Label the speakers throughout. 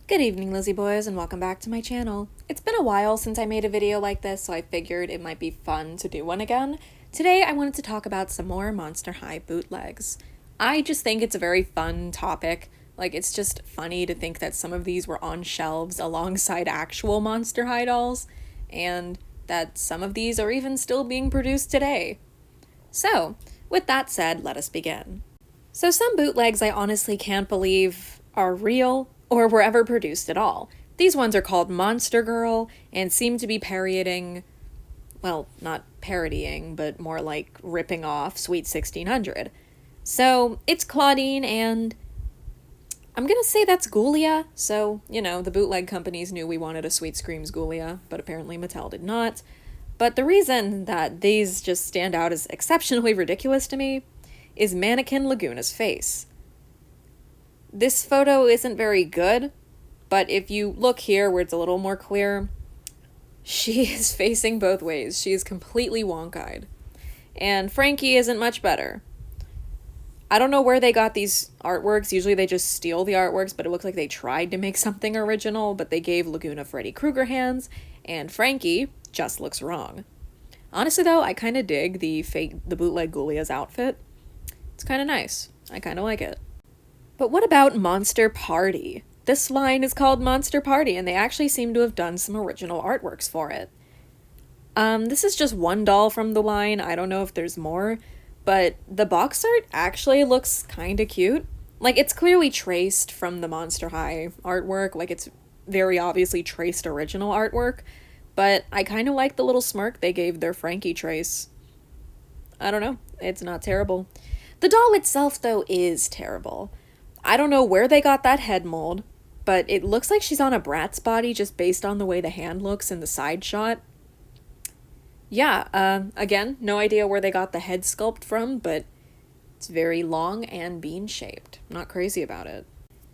Speaker 1: Good evening, Lizzie boys, and welcome back to my channel. It's been a while since I made a video like this, so I figured it might be fun to do one again. Today, I wanted to talk about some more Monster High bootlegs. I just think it's a very fun topic. Like, it's just funny to think that some of these were on shelves alongside actual Monster High dolls, and that some of these are even still being produced today. So, with that said, let us begin. So some bootlegs I honestly can't believe are real or were ever produced at all. These ones are called Monster Girl and seem to be parodying, well, not parodying, but more like ripping off Sweet 1600. So it's Claudine and I'm gonna say that's Ghoulia. So, the bootleg companies knew we wanted a Sweet Screams Ghoulia, but apparently Mattel did not. But the reason that these just stand out as exceptionally ridiculous to me is Mannequin Laguna's face. This photo isn't very good, but if you look here where it's a little more clear, she is facing both ways. She is completely wonk-eyed. And Frankie isn't much better. I don't know where they got these artworks. Usually they just steal the artworks, but it looks like they tried to make something original, but they gave Laguna Freddy Krueger hands, and Frankie just looks wrong. Honestly though, I kind of dig the bootleg Ghoulia's outfit. It's kind of nice. I kind of like it. But what about Monster Party? This line is called Monster Party, and they actually seem to have done some original artworks for it. This is just one doll from the line. I don't know if there's more, but the box art actually looks kind of cute. Like, it's clearly traced from the Monster High artwork. Like, it's very obviously traced original artwork, but I kind of like the little smirk they gave their Frankie trace. I don't know. It's not terrible. The doll itself, though, is terrible. I don't know where they got that head mold, but it looks like she's on a Bratz body just based on the way the hand looks in the side shot. Yeah, again, no idea where they got the head sculpt from, but it's very long and bean-shaped. Not crazy about it.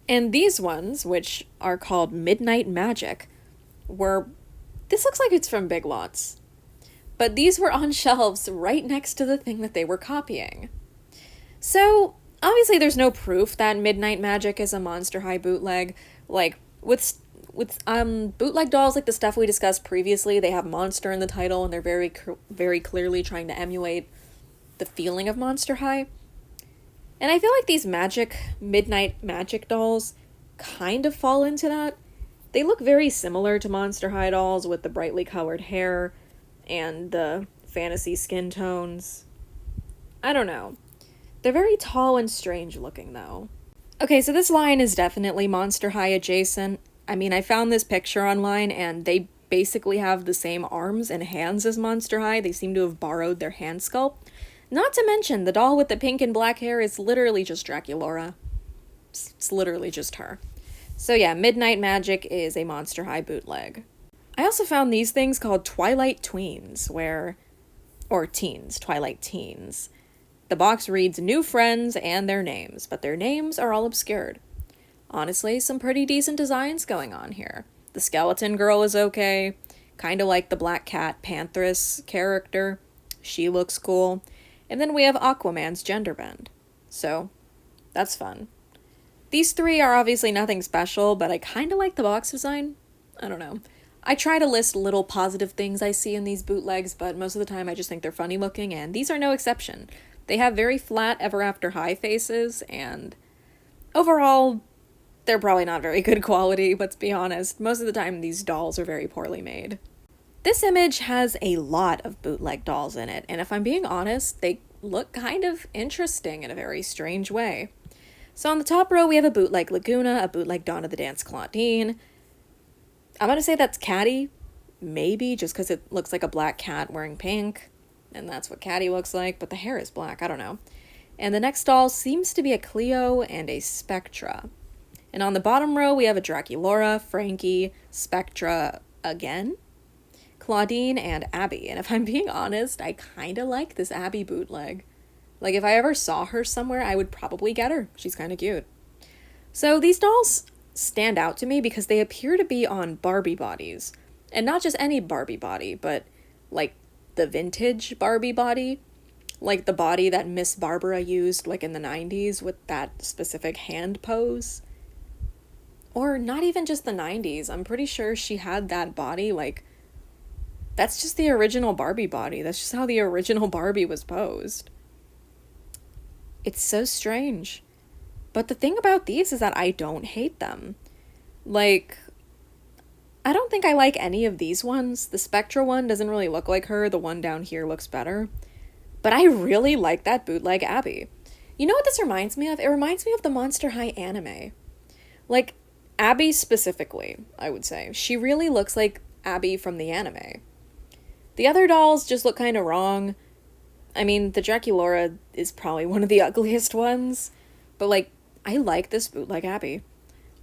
Speaker 1: And these ones, which are called Midnight Magic, this looks like it's from Big Lots. But these were on shelves right next to the thing that they were copying. So, obviously there's no proof that Midnight Magic is a Monster High bootleg. Like, with bootleg dolls like the stuff we discussed previously, they have monster in the title and they're very clearly trying to emulate the feeling of Monster High. And I feel like these Midnight Magic dolls kind of fall into that. They look very similar to Monster High dolls with the brightly colored hair and the fantasy skin tones. I don't know. They're very tall and strange looking, though. Okay, so this line is definitely Monster High adjacent. I mean, I found this picture online, and they basically have the same arms and hands as Monster High. They seem to have borrowed their hand sculpt. Not to mention, the doll with the pink and black hair is literally just Draculaura. It's literally just her. So yeah, Midnight Magic is a Monster High bootleg. I also found these things called Twilight Teens, Twilight Teens. The box reads new friends and their names, but their names are all obscured. Honestly, some pretty decent designs going on here. The skeleton girl is okay, kind of like the Black Cat Panthers character. She looks cool. And then we have Aquaman's gender bend. So, that's fun. These three are obviously nothing special, but I kind of like the box design. I don't know. I try to list little positive things I see in these bootlegs, but most of the time I just think they're funny looking, and these are no exception. They have very flat Ever After High faces, and overall, they're probably not very good quality, let's be honest. Most of the time, these dolls are very poorly made. This image has a lot of bootleg dolls in it, and if I'm being honest, they look kind of interesting in a very strange way. So on the top row, we have a bootleg Laguna, a bootleg Dawn of the Dance Claudine. I'm gonna say that's Caddy, maybe, just because it looks like a black cat wearing pink. And that's what Caddy looks like, but the hair is black, I don't know. And the next doll seems to be a Cleo and a Spectra. And on the bottom row, we have a Draculaura, Frankie, Spectra again, Claudine, and Abby. And if I'm being honest, I kind of like this Abby bootleg. Like, if I ever saw her somewhere, I would probably get her. She's kind of cute. So these dolls stand out to me because they appear to be on Barbie bodies. And not just any Barbie body, but, like, the vintage Barbie body, like the body that Miss Barbara used like in the 90s with that specific hand pose. Or not even just the 90s. I'm pretty sure she had that body, like, that's just the original Barbie body. That's just how the original Barbie was posed. It's so strange. But the thing about these is that I don't hate them. Like, I don't think I like any of these ones. The Spectra one doesn't really look like her. The one down here looks better. But I really like that bootleg Abby. You know what this reminds me of? It reminds me of the Monster High anime. Like, Abby specifically, I would say. She really looks like Abby from the anime. The other dolls just look kind of wrong. I mean, the Draculaura is probably one of the ugliest ones. But, like, I like this bootleg Abby.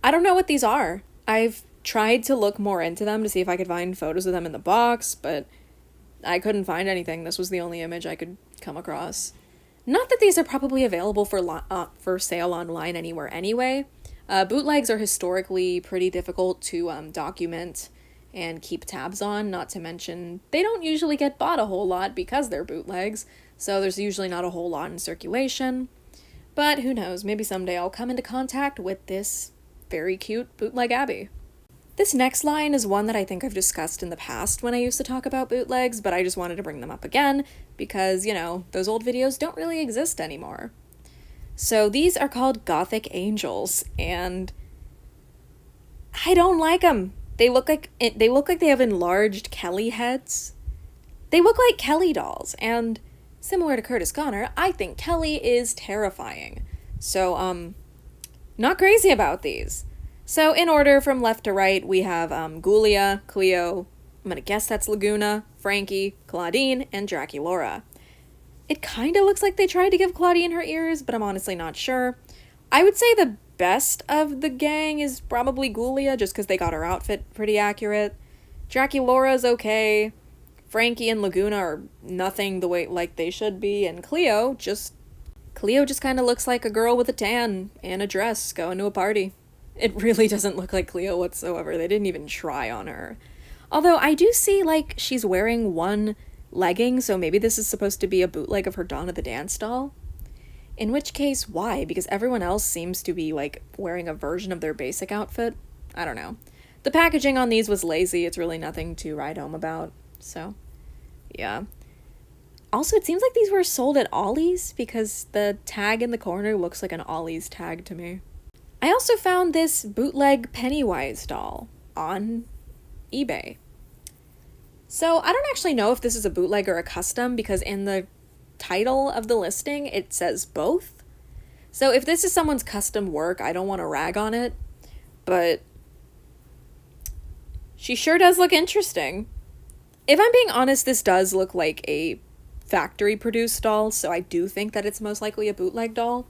Speaker 1: I don't know what these are. I've tried to look more into them to see if I could find photos of them in the box, but I couldn't find anything. This was the only image I could come across. Not that these are probably available for sale online anywhere anyway. Bootlegs are historically pretty difficult to document and keep tabs on, not to mention they don't usually get bought a whole lot because they're bootlegs, so there's usually not a whole lot in circulation. But who knows, maybe someday I'll come into contact with this very cute bootleg Abby. This next line is one that I think I've discussed in the past when I used to talk about bootlegs, but I just wanted to bring them up again because, you know, those old videos don't really exist anymore. So these are called Gothic Angels, and I don't like them. They look like they have enlarged Kelly heads. They look like Kelly dolls, and similar to Curtis Connor, I think Kelly is terrifying. So, not crazy about these. So, in order from left to right, we have Ghoulia, Cleo, I'm gonna guess that's Laguna, Frankie, Claudine, and Draculaura. It kind of looks like they tried to give Claudine her ears, but I'm honestly not sure. I would say the best of the gang is probably Ghoulia, just because they got her outfit pretty accurate. Draculaura's okay. Frankie and Laguna are nothing the way like they should be, and Cleo just kind of looks like a girl with a tan and a dress going to a party. It really doesn't look like Cleo whatsoever. They didn't even try on her. Although I do see, like, she's wearing one legging, so maybe this is supposed to be a bootleg of her Donna the Dance doll. In which case, why? Because everyone else seems to be, like, wearing a version of their basic outfit. I don't know. The packaging on these was lazy. It's really nothing to write home about. So, yeah. Also, it seems like these were sold at Ollie's because the tag in the corner looks like an Ollie's tag to me. I also found this bootleg Pennywise doll on eBay. So I don't actually know if this is a bootleg or a custom because in the title of the listing it says both. So if this is someone's custom work, I don't want to rag on it, but she sure does look interesting. If I'm being honest, this does look like a factory produced doll, so I do think that it's most likely a bootleg doll.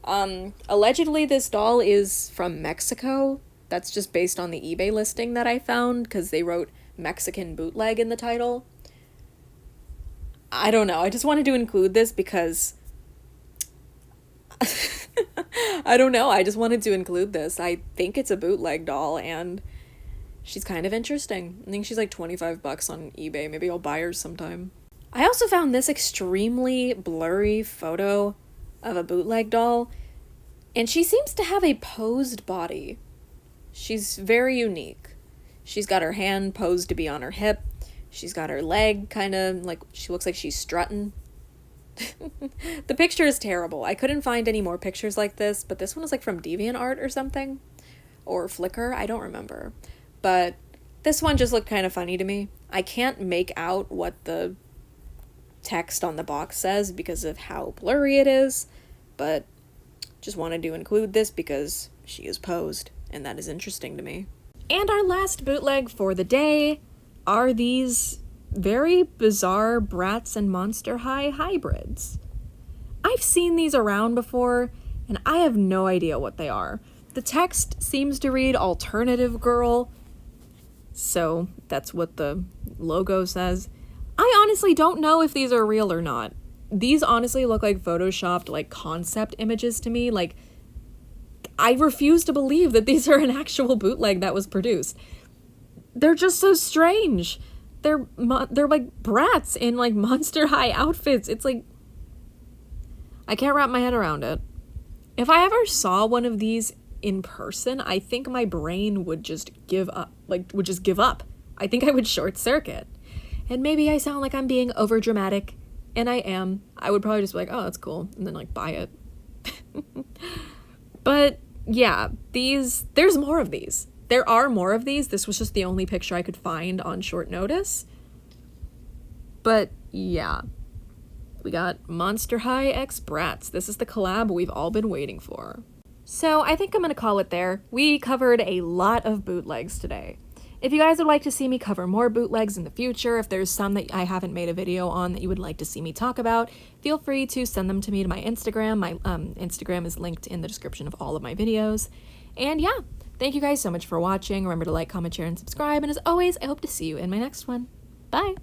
Speaker 1: Allegedly this doll is from Mexico. That's just based on the eBay listing that I found because they wrote Mexican bootleg in the title. I don't know. I just wanted to include this because I don't know. I just wanted to include this. I think it's a bootleg doll and she's kind of interesting. I think she's like $25 on eBay. Maybe I'll buy her sometime. I also found this extremely blurry photo of a bootleg doll, and she seems to have a posed body. She's very unique. She's got her hand posed to be on her hip. She's got her leg kind of like, she looks like she's strutting. The picture is terrible. I couldn't find any more pictures like this, but this one was like from DeviantArt or something. Or Flickr, I don't remember. But this one just looked kind of funny to me. I can't make out what the text on the box says because of how blurry it is, but just wanted to include this because she is posed, and that is interesting to me. And our last bootleg for the day are these very bizarre Bratz and Monster High hybrids. I've seen these around before, and I have no idea what they are. The text seems to read Alternative Girl, so that's what the logo says. I honestly don't know if these are real or not. These honestly look like photoshopped, like, concept images to me. Like, I refuse to believe that these are an actual bootleg that was produced. They're just so strange. They're like Bratz in, like, Monster High outfits. It's like, I can't wrap my head around it. If I ever saw one of these in person, I think my brain would just give up, I think I would short circuit. And maybe I sound like I'm being over dramatic, and I am. I would probably just be like, oh, that's cool, and then like buy it. But yeah, there's more of these. There are more of these. This was just the only picture I could find on short notice. But yeah, we got Monster High x Bratz. This is the collab we've all been waiting for. So I think I'm gonna call it there. We covered a lot of bootlegs today. If you guys would like to see me cover more bootlegs in the future, if there's some that I haven't made a video on that you would like to see me talk about, feel free to send them to me to my Instagram. My Instagram is linked in the description of all of my videos. And yeah, thank you guys so much for watching. Remember to like, comment, share, and subscribe. And as always, I hope to see you in my next one. Bye!